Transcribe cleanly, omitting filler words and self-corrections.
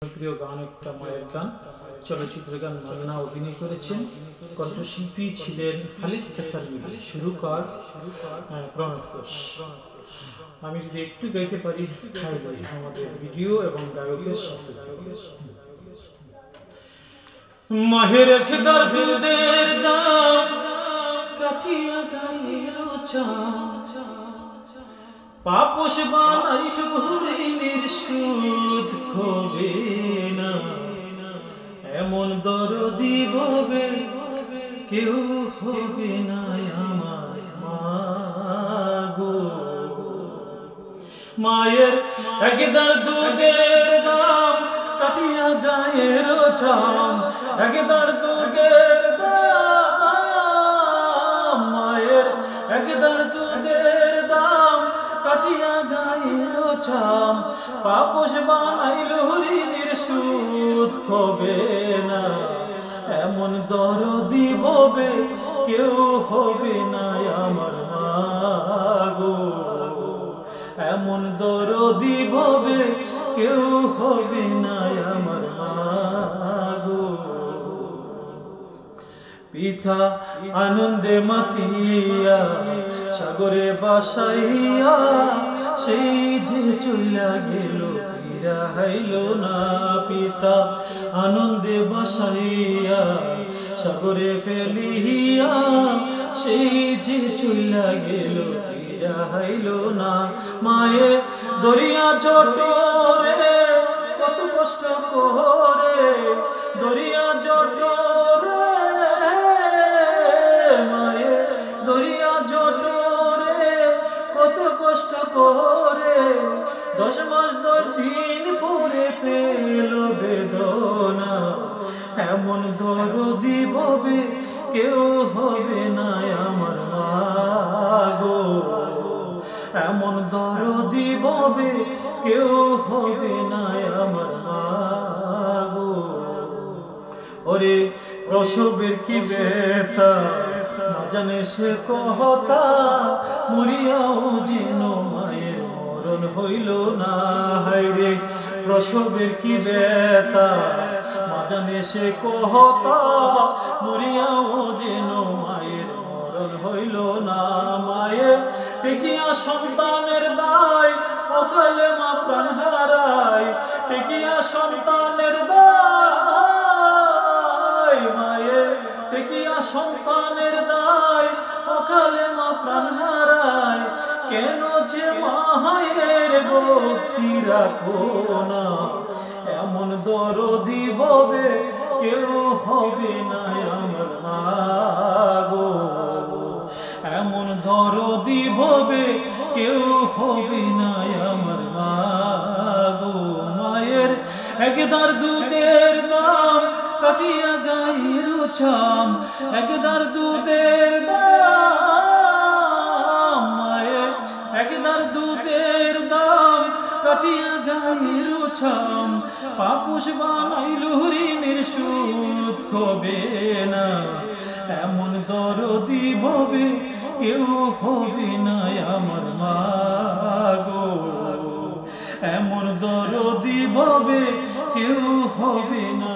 প্রিয় গান একটা মায়ের গান, চলচ্চিত্রের গান মান্না অভিনয় করেছেন। কণ্ঠশিল্পী ছিলেন খালিদ কেসার মিলি, সুরকার প্রণব ঘোষ। আমি যদি একটু গাইতে পারি তাহলে আমাদের ভিডিও এবং গায়কের সাথে। মাহের খেদার দুধের দাম কাঠিয়া গায়ের পাপস বানাইল ঋণের সুদ খোবে না, এমন দরদি হবে কেউ হবে না আমার মাগো। মায়ের একদার দুধের দাম কাটিয়া গায়ের চাম, একদার দুধের দাম, মায়ের একদার দুধের দাম কাটিয়া গায়ের চাম, পাপস বানাইল ঋণের সুদ খোবে না, এমন দরদি হবে কেউ হবে না আমার মাগো। এমন দরদি হবে কেউ হবে না আমার মাগো। পিতা আনন্দে মাতিয়া সাগরে বাসাইয়া, সেই যে চইলা গেল ফিরা হাইল না। পিতা আনন্দে বাসাইয়া সাগরে ফেলিয়া, সেই যে চইলা গেল ফিরা হাইল না। মায়ে দরিয়া জটরে কত কষ্ট করে, দরিয়া জটরে মায়ে দরিয়া জটরে কত কষ্ট করে, 10 মাস 10 দিন পরে পেল বেদনা, এমন দরদি হবে কেউ হবে না আমার মাগো। এমন দরদি হবে কেউ হবে না আমার মাগো। ওরে প্রসবের কি ব্যথা না জানে সে কহতা, মরিয়াও যেন মায়ের মরণ হইল না। হায়রে প্রসবের কি ব্যথা না জানে সে কহতা, মরিয়াও যেন মায়ের মরণ হইল না। মায়ের টেকিয়া সন্তানের দায় অকালে মা প্রাণ হারায়, টেকিয়া সন্তানের দায়, মায়ের টেকিয়া সন্তানের দায় অকালে মা প্রাণ হারায়। কেন যে মায়ের ভক্তি রাখো না, এমন দরদি হবে কেউ হবে না আমার মাগো। এমন দরদি হবে কেউ হবে না আমার মাগো। মায়ের একদার দুধের দাম কাটিয়া গায়ের চাম, একদার দুধের দাম, মায়ের একদার দুধের দাম কাটিয়া গায়ের চাম, পাপস বানাইল ঋণের সুদ খোবে না, এমন দরদি হবে কেউ হবে না আমার মাগো। এমন দরদি হবে কেউ হবে না